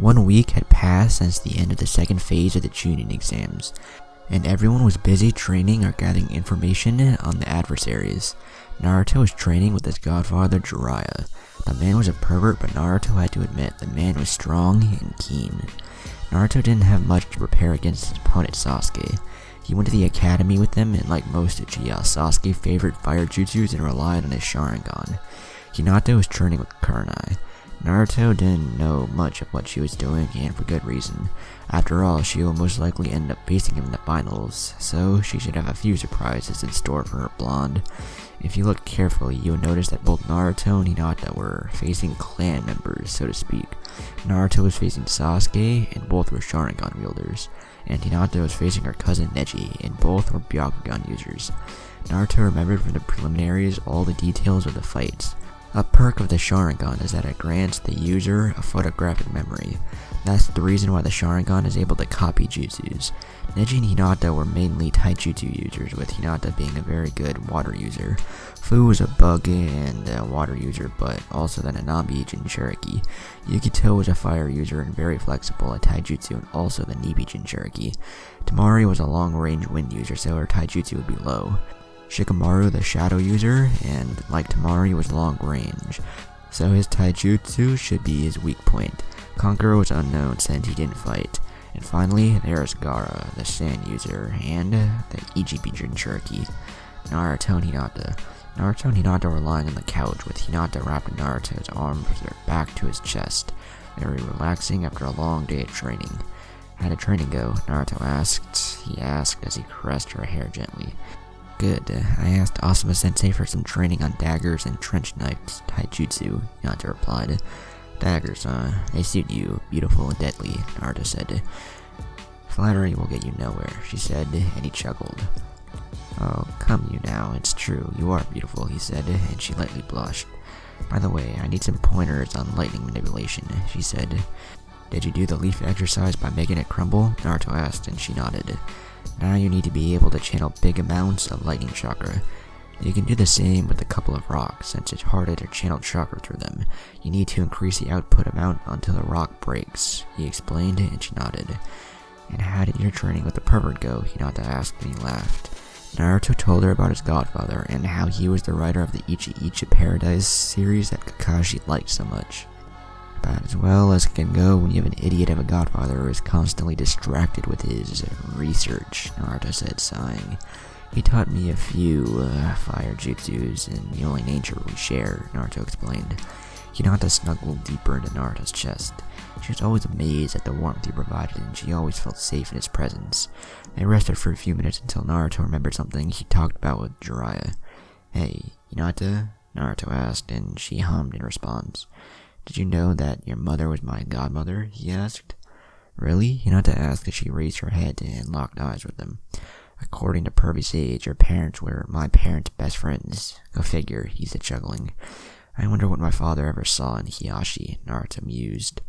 1 week had passed since the end of the second phase of the Chunin exams, and everyone was busy training or gathering information on the adversaries. Naruto was training with his godfather Jiraiya. The man was a pervert, but Naruto had to admit the man was strong and keen. Naruto didn't have much to prepare against his opponent Sasuke. He went to the academy with them, and like most Uchiha, Sasuke favored fire jutsus and relied on his Sharingan. Hinata was training with Kurenai. Naruto didn't know much of what she was doing, and for good reason. After all, she will most likely end up facing him in the finals, so she should have a few surprises in store for her blonde. If you look carefully, you'll notice that both Naruto and Hinata were facing clan members, so to speak. Naruto was facing Sasuke, and both were Sharingan wielders, and Hinata was facing her cousin Neji, and both were Byakugan users. Naruto remembered from the preliminaries all the details of the fights. A perk of the Sharingan is that it grants the user a photographic memory. That's the reason why the Sharingan is able to copy jutsus. Neji and Hinata were mainly taijutsu users, with Hinata being a very good water user. Fu was a bug and a water user, but also the Nanabi Jinchuriki. Yukito was a fire user and very flexible at taijutsu, and also the Nibi Jinchuriki. Tamari was a long-range wind user, so her taijutsu would be low. Shikamaru, the shadow user, and like Tamari, was long range, so his taijutsu should be his weak point. Conqueror was unknown since he didn't fight. And finally, there is Gaara, the sand user, and the Ichibi Jinchuriki. Naruto and Hinata. Naruto and Hinata were lying on the couch, with Hinata wrapped in Naruto's arms with her back to his chest. They were relaxing after a long day of training. How did training go? Naruto asked. He asked as he caressed her hair gently. Good. I asked Asuma-sensei for some training on daggers and trench knives, taijutsu, Hinata replied. Daggers, they suit you, beautiful and deadly, Naruto said. Flattery will get you nowhere, she said, and he chuckled. Oh, come you now, it's true, you are beautiful, he said, and she lightly blushed. By the way, I need some pointers on lightning manipulation, she said. Did you do the leaf exercise by making it crumble? Naruto asked, and she nodded. Now you need to be able to channel big amounts of lightning chakra. You can do the same with a couple of rocks, since it's harder to channel chakra through them. You need to increase the output amount until the rock breaks, he explained, and she nodded. And how did your training with the pervert go? Hinata asked, and he laughed. Naruto told her about his godfather, and how he was the writer of the Ichi Ichi Paradise series that Kakashi liked so much. About as well as it can go when you have an idiot of a godfather who is constantly distracted with his research, Naruto said, sighing. He taught me a few fire jutsus, and the only nature we share, Naruto explained. Hinata snuggled deeper into Naruto's chest. She was always amazed at the warmth he provided, and she always felt safe in his presence. They rested for a few minutes until Naruto remembered something he talked about with Jiraiya. Hey, Hinata? Naruto asked, and she hummed in response. Did you know that your mother was my godmother? He asked. Really? Hinata asked as she raised her head and locked eyes with him. According to Pervy Sage, your parents were my parents' best friends. Go figure, he said, chuckling. I wonder what my father ever saw in Hiyashi, Naruto mused.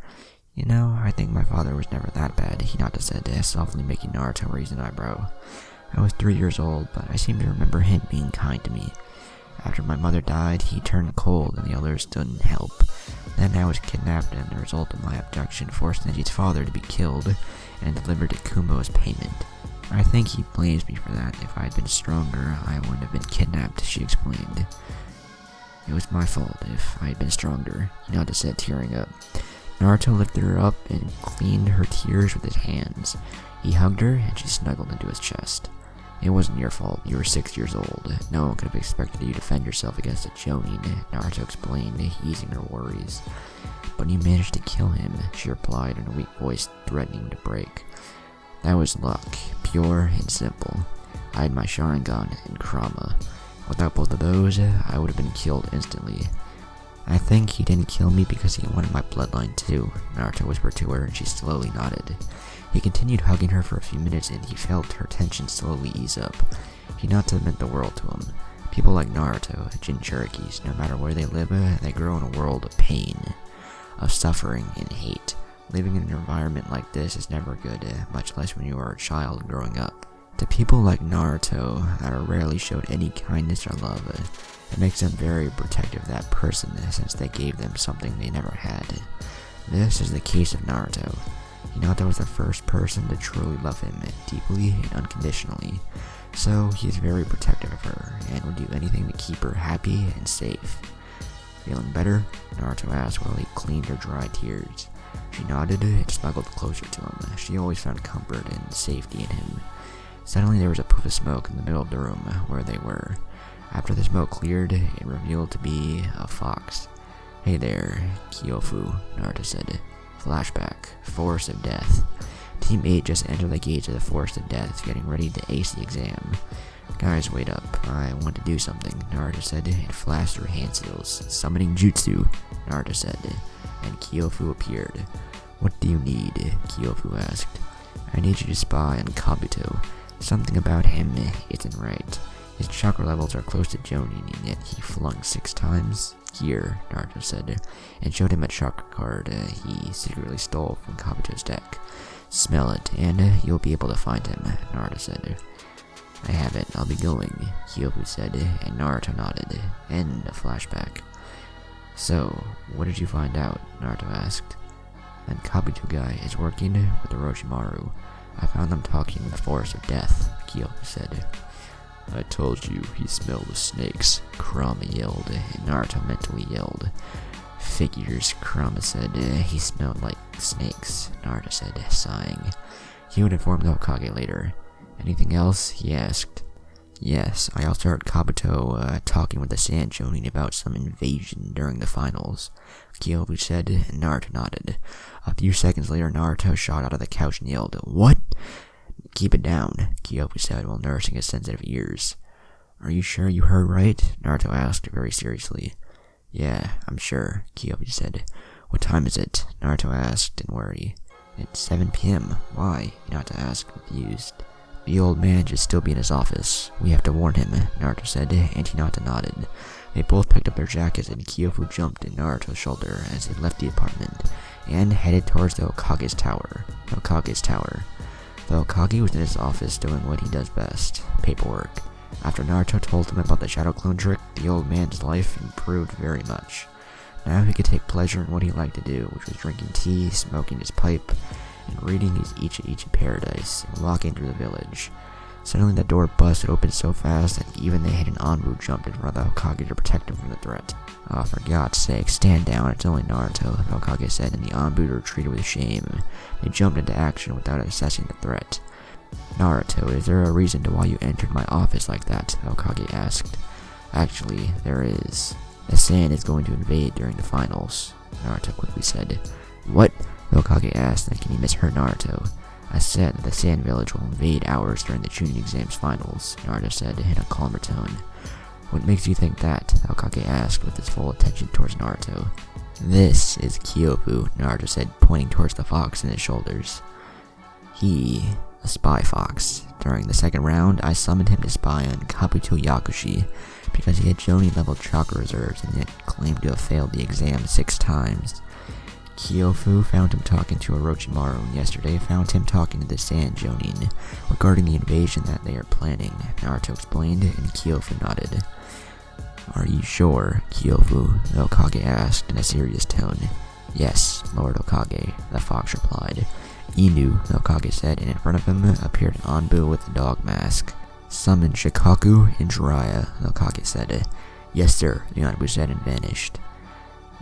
You know, I think my father was never that bad, Hinata said, softly making Naruto raise an eyebrow. I was 3 years old, but I seem to remember him being kind to me. After my mother died, he turned cold and the others didn't help. Then I was kidnapped, and the result of my abduction forced Neji's father to be killed and delivered to Kumo as payment. I think he blames me for that. If I had been stronger, I wouldn't have been kidnapped, she explained. It was my fault if I had been stronger, Hinata said, tearing up. Naruto lifted her up and cleaned her tears with his hands. He hugged her, and she snuggled into his chest. It wasn't your fault. You were 6 years old. No one could have expected you to defend yourself against a Jonin, Naruto explained, easing her worries. But you managed to kill him, she replied in a weak voice threatening to break. That was luck, pure and simple. I had my Sharingan and Kurama. Without both of those, I would have been killed instantly. I think he didn't kill me because he wanted my bloodline too, Naruto whispered to her, and she slowly nodded. He continued hugging her for a few minutes, and he felt her tension slowly ease up. Hinata meant the world to him. People like Naruto, Jinchurikis, no matter where they live, they grow in a world of pain, of suffering and hate. Living in an environment like this is never good, much less when you are a child growing up. To people like Naruto that are rarely showed any kindness or love, it makes them very protective of that person since they gave them something they never had. This is the case of Naruto. Hinata was the first person to truly love him deeply and unconditionally, so he is very protective of her and would do anything to keep her happy and safe. Feeling better? Naruto asked while he cleaned her dry tears. She nodded and snuggled closer to him. She always found comfort and safety in him. Suddenly there was a puff of smoke in the middle of the room where they were. After the smoke cleared, it revealed to be a fox. "Hey there, Kyofu," Naruto said. Flashback, Forest of Death. Team 8 just entered the gates of the Forest of Death, getting ready to ace the exam. "Guys, wait up. I want to do something," Naruto said, and flashed through hand seals. "Summoning Jutsu," Naruto said, and Kyofu appeared. "What do you need?" Kyofu asked. "I need you to spy on Kabuto. Something about him isn't right. His chakra levels are close to Jonin, and yet he flung 6 times. Here," Naruto said, and showed him a chakra card he secretly stole from Kabuto's deck. "Smell it, and you'll be able to find him," Naruto said. "I have it, I'll be going," Kyofu said, and Naruto nodded. End of flashback. "So, what did you find out?" Naruto asked. "That Kabuto guy is working with Orochimaru. I found them talking in the Forest of Death," Kyofu said. "I told you he smelled the snakes," Kurama yelled, and Naruto mentally yelled. "Figures," Kurama said. "He smelled like snakes," Naruto said, sighing. He would inform the Hokage later. "Anything else?" he asked. "Yes, I also heard Kabuto talking with the Sand Jonin about some invasion during the finals," Kyofu said, and Naruto nodded. A few seconds later, Naruto shot out of the couch and yelled, "What?" "Keep it down," Kyofu said while nursing his sensitive ears. "Are you sure you heard right?" Naruto asked very seriously. "Yeah, I'm sure," Kyofu said. "What time is it?" Naruto asked in worry. "It's 7 p.m. Why?" Hinata asked, confused. "The old man should still be in his office. We have to warn him," Naruto said, and Hinata nodded. They both picked up their jackets, and Kyofu jumped in Naruto's shoulder as they left the apartment and headed towards the Hokage's tower. The Hokage was in his office doing what he does best, paperwork. After Naruto told him about the shadow clone trick, the old man's life improved very much. Now he could take pleasure in what he liked to do, which was drinking tea, smoking his pipe, and reading his Ichi Paradise, and walking through the village. Suddenly the door busted open so fast that even the hidden Anbu jumped in front of the Hokage to protect him from the threat. "Oh, for God's sake, stand down, it's only Naruto," the Hokage said, and the Anbu retreated with shame. They jumped into action without assessing the threat. "Naruto, is there a reason to why you entered my office like that?" the Hokage asked. "Actually, there is. The Sand is going to invade during the finals," Naruto quickly said. "What?" the Hokage asked, thinking he misheard Naruto. "I said that the Sand Village will invade ours during the Chunin exam's finals," Naruto said in a calmer tone. "What makes you think that?" the Hokage asked with his full attention towards Naruto. "This is Kyofu," Naruto said, pointing towards the fox in his shoulders. "He, a spy fox. During the second round, I summoned him to spy on Kabuto Yakushi because he had Jonin-level chakra reserves and yet claimed to have failed the exam 6 times. Kyofu found him talking to Orochimaru and yesterday found him talking to the Sand Jonin regarding the invasion that they are planning," Naruto explained, and Kyofu nodded. "Are you sure, Kyofu?" the Hokage asked in a serious tone. "Yes, Lord Hokage," the fox replied. "Inu," the Hokage said, and in front of him appeared an Anbu with a dog mask. "Summon Shikaku and Jiraiya," the Hokage said. "Yes, sir," the Anbu said and vanished.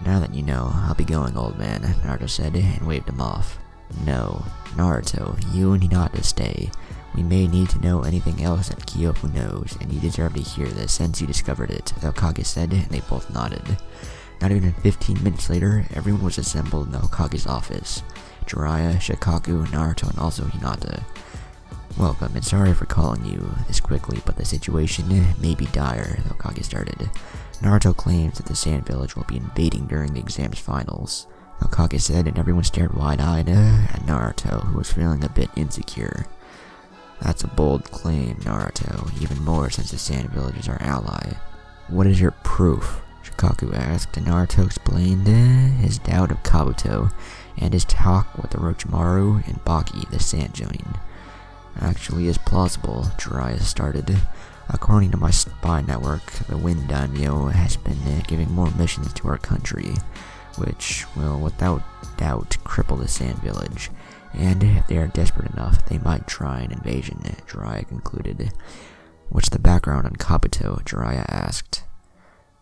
"Now that you know, I'll be going, old man," Naruto said and waved him off. "No, Naruto, you and Hinata stay. We may need to know anything else that Kyofu knows, and you deserve to hear this since you discovered it," the Hokage said, and they both nodded. Not even 15 minutes later, everyone was assembled in the Hokage's office. Jiraiya, Shikaku, Naruto, and also Hinata. "Welcome, and sorry for calling you this quickly, but the situation may be dire," the Hokage started. "Naruto claims that the Sand Village will be invading during the exam's finals," the Hokage said, and everyone stared wide-eyed at Naruto, who was feeling a bit insecure. "That's a bold claim, Naruto, even more since the Sand Village is our ally." "What is your proof?" Shikaku asked, and Naruto explained his doubt of Kabuto and his talk with Orochimaru and Baki, the Sand Jonin. "Actually, it's plausible," Jiraiya started. "According to my spy network, the Wind Daimyo has been giving more missions to our country. which will without doubt cripple the Sand Village, and if they are desperate enough, they might try an invasion, Jiraiya concluded. What's the background on Kabuto? Jiraiya asked.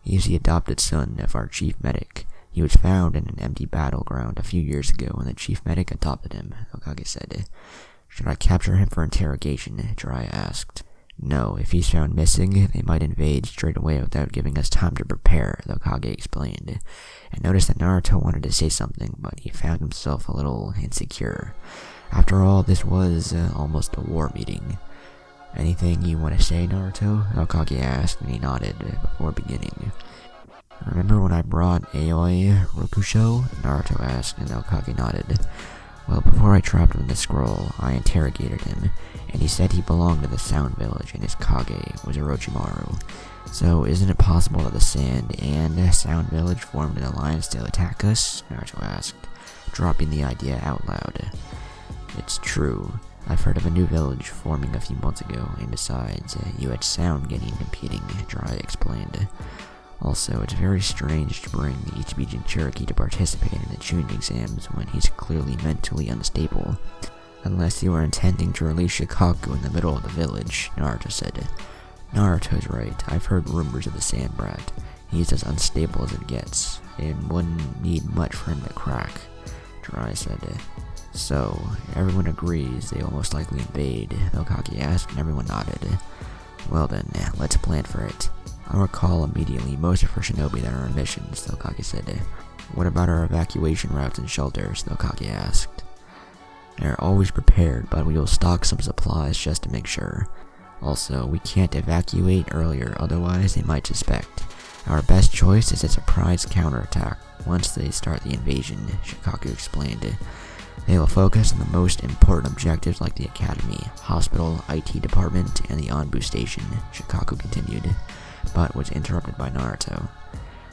He's the adopted son of our chief medic. He was found in an empty battleground a few years ago, and the chief medic adopted him, Hokage said. Should I capture him for interrogation? Jiraiya asked. No, if he's found missing, they might invade straight away without giving us time to prepare, the Hokage explained. And noticed that Naruto wanted to say something, but he found himself a little insecure. After all, this was almost a war meeting. Anything you want to say, Naruto? Hokage asked, and he nodded before beginning. Remember when I brought Aoi Rokusho? Naruto asked, and Hokage nodded. Well, before I trapped him in the scroll, I interrogated him, and he said he belonged to the Sound Village, and his Kage was Orochimaru. So, isn't it possible that the Sand and Sound Village formed an alliance to attack us? Naruto asked, dropping the idea out loud. It's true. I've heard of a new village forming a few months ago, and besides, you had Sound getting competing, Jiraiya explained. Also, it's very strange to bring the Ichibi Jinchuriki to participate in the Chunin exams when he's clearly mentally unstable. Unless you are intending to release Shikaku in the middle of the village, Naruto said. Naruto's right, I've heard rumors of the Sand Brat. He's as unstable as it gets. It wouldn't need much for him to crack, Jiraiya said. So, everyone agrees they will most likely invade, Hokage asked, and everyone nodded. Well then, let's plan for it. I'll recall immediately most of our shinobi that are on missions, the Hokage said. What about our evacuation routes and shelters, the Hokage asked. They're always prepared, but we will stock some supplies just to make sure. Also, we can't evacuate earlier, otherwise they might suspect. Our best choice is a surprise counterattack once they start the invasion, Shikaku explained. They will focus on the most important objectives like the academy, hospital, IT department, and the Anbu station, Shikaku continued, but was interrupted by Naruto.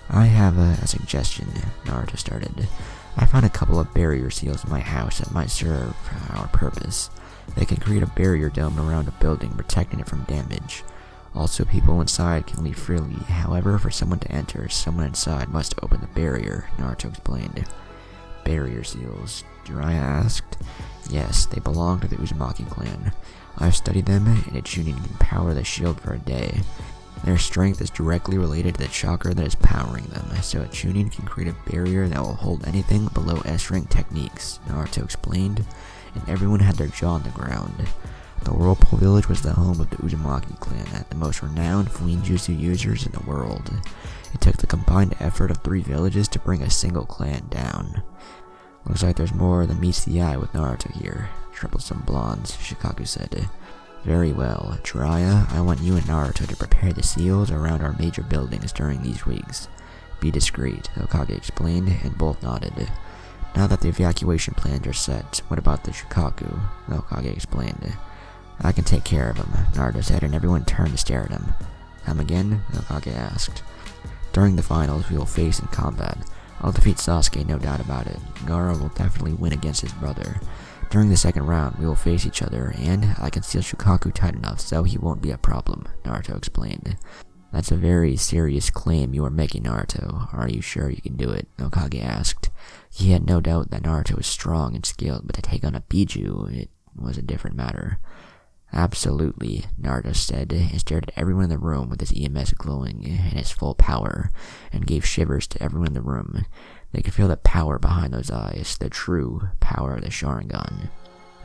I have a suggestion, Naruto started. I found a couple of barrier seals in my house that might serve our purpose. They can create a barrier dome around a building, protecting it from damage. Also, people inside can leave freely. However, for someone to enter, someone inside must open the barrier, Naruto explained. Barrier seals? Jiraiya asked. Yes, they belong to the Uzumaki clan. I've studied them, and a Chunin can power the shield for a day. Their strength is directly related to the chakra that is powering them, so a Chunin can create a barrier that will hold anything below S-rank techniques, Naruto explained, and everyone had their jaw on the ground. The Whirlpool Village was the home of the Uzumaki clan, the most renowned Fuinjutsu users in the world. It took the combined effort of 3 villages to bring a single clan down. Looks like there's more than meets the eye with Naruto here, troublesome blondes, Shikaku said. Very well, Jiraiya, I want you and Naruto to prepare the seals around our major buildings during these weeks. Be discreet, Hokage explained, and both nodded. Now that the evacuation plans are set, what about the Shikaku? Hokage explained. I can take care of him, Naruto said, and everyone turned to stare at him. Come again? Hokage asked. During the finals, we will face in combat. I'll defeat Sasuke, no doubt about it. Gaara will definitely win against his brother. During the second round, we will face each other, and I can seal Shikaku tight enough so he won't be a problem, Naruto explained. That's a very serious claim you are making, Naruto. Are you sure you can do it? Hokage asked. He had no doubt that Naruto was strong and skilled, but to take on a Biju, it was a different matter. Absolutely, Naruto said, and stared at everyone in the room with his EMS glowing in his full power, and gave shivers to everyone in the room. They could feel the power behind those eyes, the true power of the Sharingan,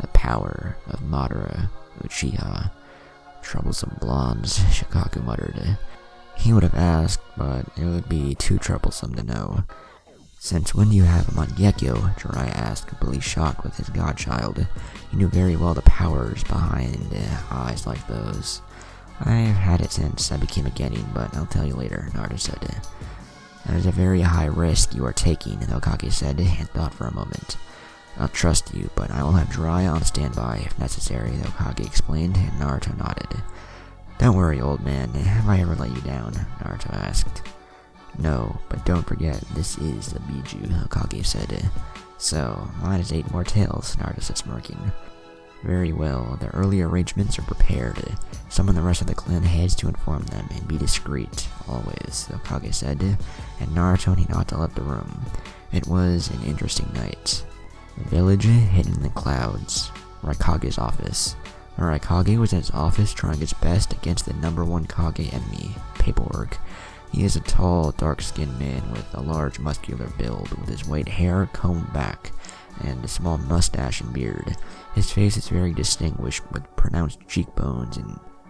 the power of Madara Uchiha. Troublesome blondes, Shikaku muttered. He would have asked, but it would be too troublesome to know. Since when do you have him on Gekko? Jiraiya asked, completely shocked with his godchild. He knew very well the powers behind eyes like those. I've had it since I became a Genin, but I'll tell you later, Naruto said. That is a very high risk you are taking, Hokage said, and thought for a moment. I'll trust you, but I will have Jiraiya on standby if necessary, Hokage explained, and Naruto nodded. Don't worry, old man, have I ever let you down? Naruto asked. No, but don't forget, this is the Biju, Hokage said. So, mine is 8 more tails, Naruto said, smirking. Very well, the early arrangements are prepared. Summon the rest of the clan heads to inform them, and be discreet, always, the Hokage said, and Naruto and Hinata left the room. It was an interesting night. The village hidden in the clouds. Raikage's office. The Raikage was in his office trying his best against the #1 Kage enemy, paperwork. He is a tall, dark-skinned man with a large muscular build, with his white hair combed back, and a small mustache and beard. His face is very distinguished, with pronounced cheekbones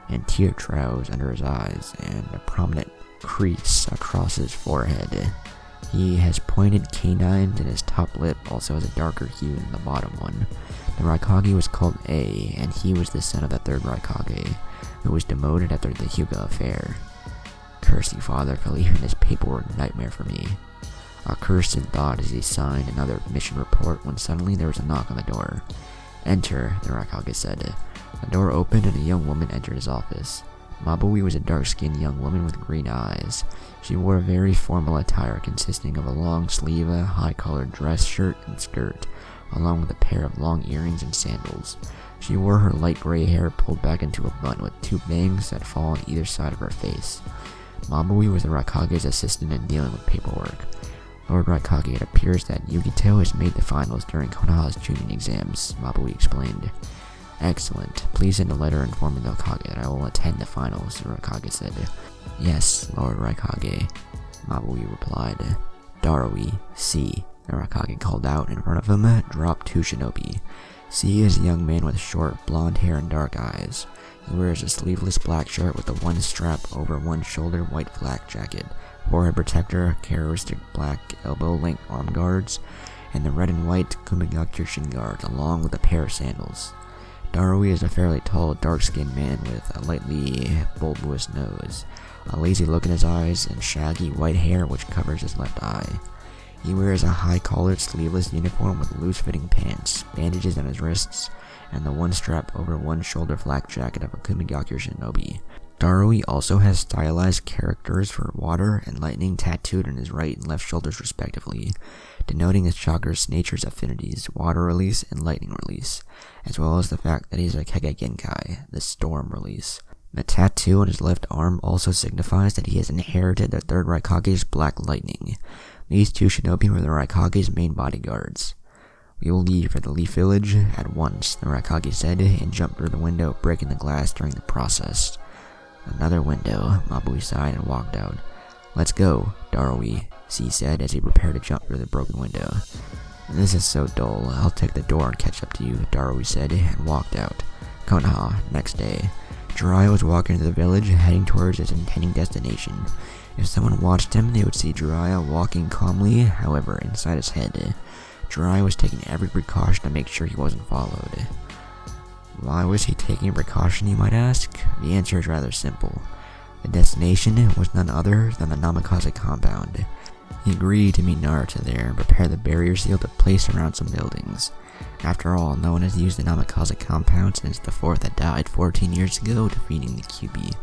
and tear troughs under his eyes, and a prominent crease across his forehead. He has pointed canines, and his top lip also has a darker hue than the bottom one. The Raikage was called A, and he was the son of the 3rd Raikage, who was demoted after the Hyuga affair. Curse you, father, for leaving this paperwork nightmare for me. A cursed thought as he signed another mission report when suddenly there was a knock on the door. Enter, the Raikage said. The door opened and a young woman entered his office. Mabui was a dark-skinned young woman with green eyes. She wore a very formal attire consisting of a long-sleeve, high-collared dress shirt and skirt, along with a pair of long earrings and sandals. She wore her light gray hair pulled back into a bun with 2 bangs that fall on either side of her face. Mabui was the Raikage's assistant in dealing with paperwork. Lord Raikage, it appears that Yugito has made the finals during Konoha's Chunin exams, Mabui explained. Excellent. Please send a letter informing the Hokage that I will attend the finals, the Raikage said. Yes, Lord Raikage, Mabui replied. Darui, see, the Raikage called out. In front of him dropped 2 shinobi. C is a young man with short blonde hair and dark eyes. He wears a sleeveless black shirt with a 1 strap over one shoulder white flak jacket, forehead protector, characteristic black elbow-length arm guards, and the red and white Kumigakure shin guards, along with a pair of sandals. Darui is a fairly tall, dark-skinned man with a lightly bulbous nose, a lazy look in his eyes, and shaggy white hair which covers his left eye. He wears a high-collared, sleeveless uniform with loose-fitting pants, bandages on his wrists, and the 1 strap over one shoulder flak jacket of a Kumigakure shinobi. Darui also has stylized characters for water and lightning tattooed on his right and left shoulders respectively, denoting his chakras' nature's affinities, water release and lightning release, as well as the fact that he is a Kage Genkai, the storm release. The tattoo on his left arm also signifies that he has inherited the 3rd Raikage's black lightning. These 2 shinobi were the Raikage's main bodyguards. We will leave for the Leaf Village at once, the Raikage said, and jumped through the window, breaking the glass during the process. Another window, Mabui sighed and walked out. Let's go, Darui, C said as he prepared to jump through the broken window. This is so dull, I'll take the door and catch up to you, Darui said, and walked out. Konoha, next day. Jiraiya was walking into the village, heading towards his intending destination. If someone watched him, they would see Jiraiya walking calmly, however, inside his head. Jiraiya was taking every precaution to make sure he wasn't followed. Why was he taking a precaution, you might ask? The answer is rather simple. The destination was none other than the Namikaze compound. He agreed to meet Naruto there and prepare the barrier seal to place around some buildings. After all, no one has used the Namikaze compound since the 4th that died 14 years ago defeating the Kyuubi,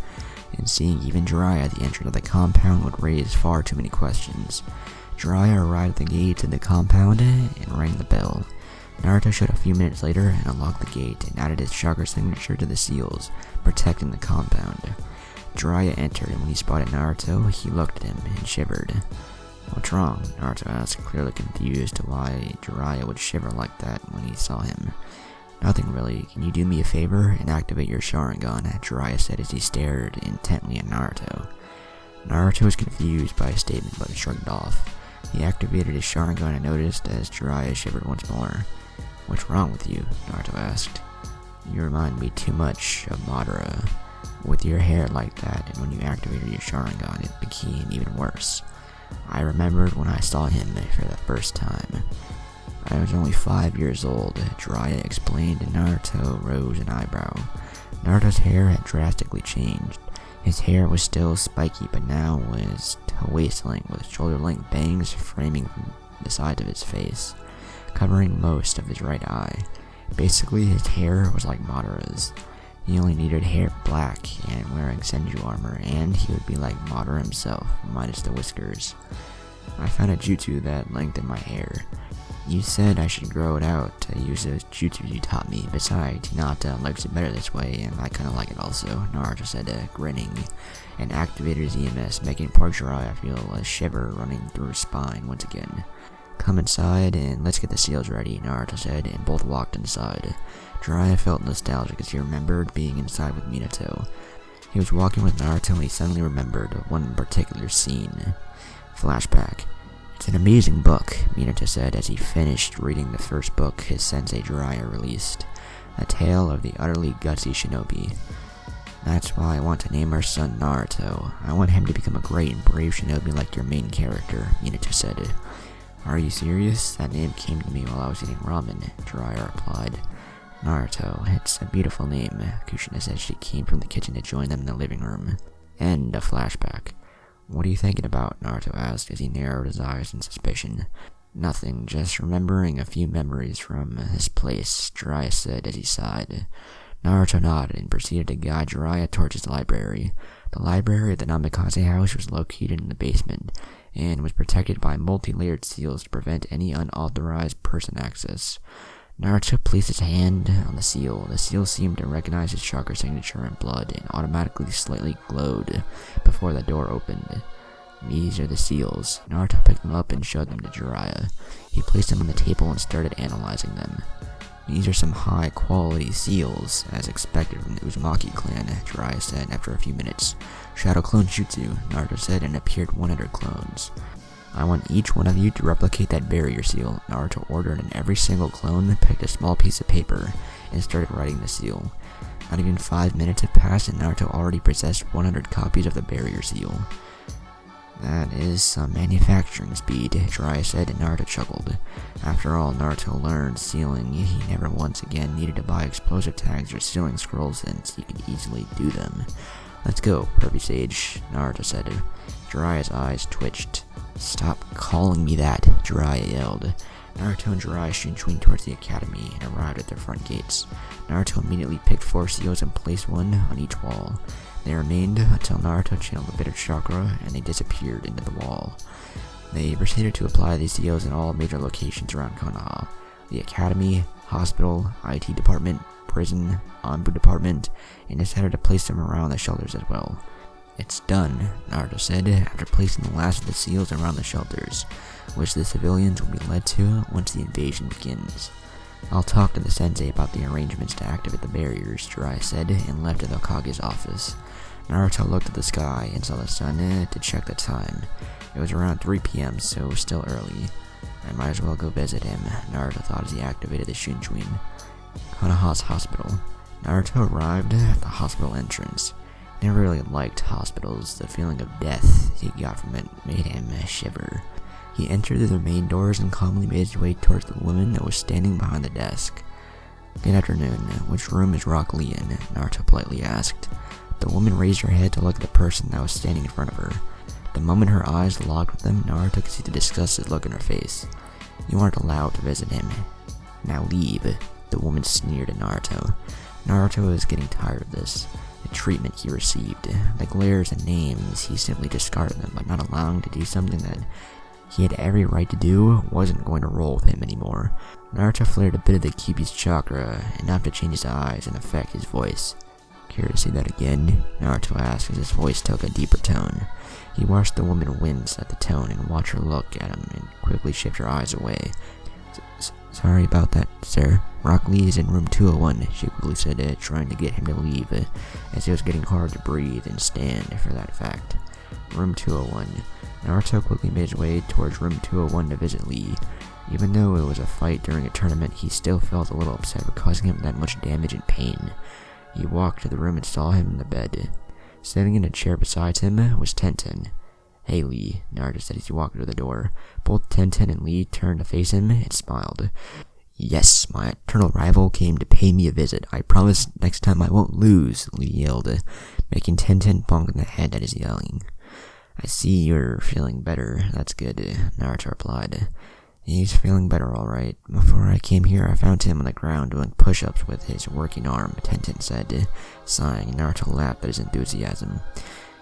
and seeing even Jiraiya at the entrance of the compound would raise far too many questions. Jiraiya arrived at the gate of the compound and rang the bell. Naruto showed a few minutes later and unlocked the gate and added his chakra signature to the seals, protecting the compound. Jiraiya entered, and when he spotted Naruto, he looked at him and shivered. What's wrong? Naruto asked, clearly confused to why Jiraiya would shiver like that when he saw him. Nothing really. Can you do me a favor and activate your Sharingan? Jiraiya said as he stared intently at Naruto. Naruto was confused by his statement but shrugged off. He activated his Sharingan and noticed as Jiraiya shivered once more. What's wrong with you? Naruto asked. You remind me too much of Madara. With your hair like that, and when you activated your Sharingan, it became even worse. I remembered when I saw him for the first time. I was only 5 years old, Jiraiya explained, and Naruto rose an eyebrow. Naruto's hair had drastically changed. His hair was still spiky, but now was to waist-length with shoulder-length bangs framing from the sides of his face, covering most of his right eye. Basically, his hair was like Madara's. He only needed hair black and wearing Senju armor, and he would be like Madara himself, minus the whiskers. I found a jutsu that lengthened my hair. You said I should grow it out to use those jutsus you taught me. Besides, Hinata likes it better this way, and I kinda like it also, Naruto said, grinning, and activated his EMS, making poor Jiraiya feel a shiver running through his spine once again. Come inside, and let's get the seals ready, Naruto said, and both walked inside. Jiraiya felt nostalgic as he remembered being inside with Minato. He was walking with Naruto and he suddenly remembered one particular scene. Flashback. It's an amazing book, Minato said as he finished reading the first book his sensei Jiraiya released. A tale of the utterly gutsy shinobi. That's why I want to name our son Naruto. I want him to become a great and brave shinobi like your main character, Minato said. Are you serious? That name came to me while I was eating ramen, Jiraiya replied. Naruto, it's a beautiful name, Kushina said as she came from the kitchen to join them in the living room. End of flashback. What are you thinking about? Naruto asked as he narrowed his eyes in suspicion. Nothing, just remembering a few memories from this place, Jiraiya said as he sighed. Naruto nodded and proceeded to guide Jiraiya towards his library. The library of the Namikaze house was located in the basement, and was protected by multi-layered seals to prevent any unauthorized person access. Naruto placed his hand on the seal. The seal seemed to recognize his chakra signature in blood and automatically slightly glowed before the door opened. These are the seals. Naruto picked them up and showed them to Jiraiya. He placed them on the table and started analyzing them. These are some high-quality seals, as expected from the Uzumaki clan, Jiraiya said after a few minutes. Shadow Clone Jutsu, Naruto said, and appeared 100 clones. I want each one of you to replicate that barrier seal, Naruto ordered, and every single clone picked a small piece of paper and started writing the seal. Not even 5 minutes had passed and Naruto already possessed 100 copies of the barrier seal. That is some manufacturing speed, Jiraiya said, and Naruto chuckled. After all, Naruto learned sealing. He never once again needed to buy explosive tags or sealing scrolls since he could easily do them. Let's go, Pervy Sage, Naruto said. Jiraiya's eyes twitched. Stop calling me that, Jiraiya yelled. Naruto and Jiraiya shinchuined towards the academy and arrived at their front gates. Naruto immediately picked 4 seals and placed one on each wall. They remained until Naruto channeled a bit of chakra and they disappeared into the wall. They proceeded to apply these seals in all major locations around Konoha. The academy, hospital, IT department, prison, Anbu department, and decided to place them around the shelters as well. It's done, Naruto said, after placing the last of the seals around the shelters, which the civilians will be led to once the invasion begins. I'll talk to the sensei about the arrangements to activate the barriers, Jiraiya said, and left the Hokage's office. Naruto looked at the sky and saw the sun to check the time. It was around 3 p.m., so it was still early. I might as well go visit him, Naruto thought as he activated the Shinchuin. Konoha's hospital. Naruto arrived at the hospital entrance. He never really liked hospitals. The feeling of death he got from it made him shiver. He entered through the main doors and calmly made his way towards the woman that was standing behind the desk. Good afternoon. Which room is Rock Lee in? Naruto politely asked. The woman raised her head to look at the person that was standing in front of her. The moment her eyes locked with them, Naruto could see the disgusted look in her face. You aren't allowed to visit him. Now leave, the woman sneered at Naruto. Naruto was getting tired of this. The treatment he received, the glares and names, he simply discarded them by not allowing to do something that he had every right to do wasn't going to roll with him anymore. Naruto flared a bit of the Kyuubi's chakra, enough to change his eyes and affect his voice. Care to say that again? Naruto asked as his voice took a deeper tone. He watched the woman wince at the tone and watched her look at him and quickly shift her eyes away. Sorry about that, sir. Rock Lee is in room 201, she quickly said, trying to get him to leave, as it was getting hard to breathe and stand for that fact. Room 201. Naruto quickly made his way towards room 201 to visit Lee. Even though it was a fight during a tournament, he still felt a little upset for causing him that much damage and pain. He walked to the room and saw him in the bed. Sitting in a chair beside him was Tenten. Hey Lee, Naruto said as he walked to the door. Both Tenten and Lee turned to face him and smiled. Yes, my eternal rival came to pay me a visit. I promise next time I won't lose, Lee yelled, making Tenten bonk in the head at his yelling. I see you're feeling better. That's good, Naruto replied. He's feeling better, alright. Before I came here, I found him on the ground doing push-ups with his working arm, Tenten said, sighing. Naruto laughed at his enthusiasm.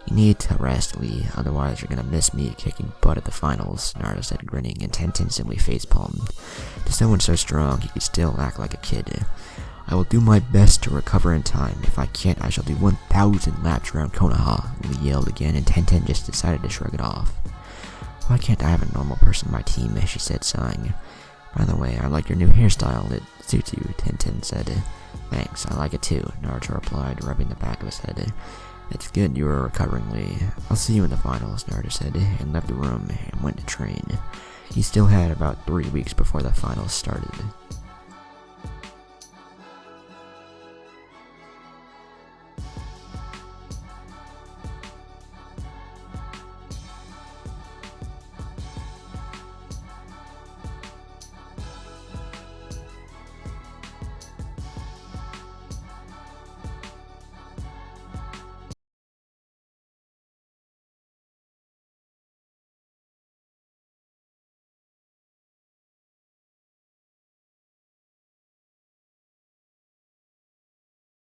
You need to rest, Lee, otherwise you're gonna miss me kicking butt at the finals, Naruto said, grinning, and Tenten simply facepalmed. To someone so strong, he could still act like a kid. I will do my best to recover in time. If I can't, I shall do 1,000 laps around Konoha, Lee yelled again, and Tenten just decided to shrug it off. Why can't I have a normal person on my team, she said, sighing. By the way, I like your new hairstyle, it suits you, Tenten said. Thanks, I like it too, Naruto replied, rubbing the back of his head. It's good you are recovering, Lee. I'll see you in the finals, Naruto said, and left the room and went to train. He still had about 3 weeks before the finals started.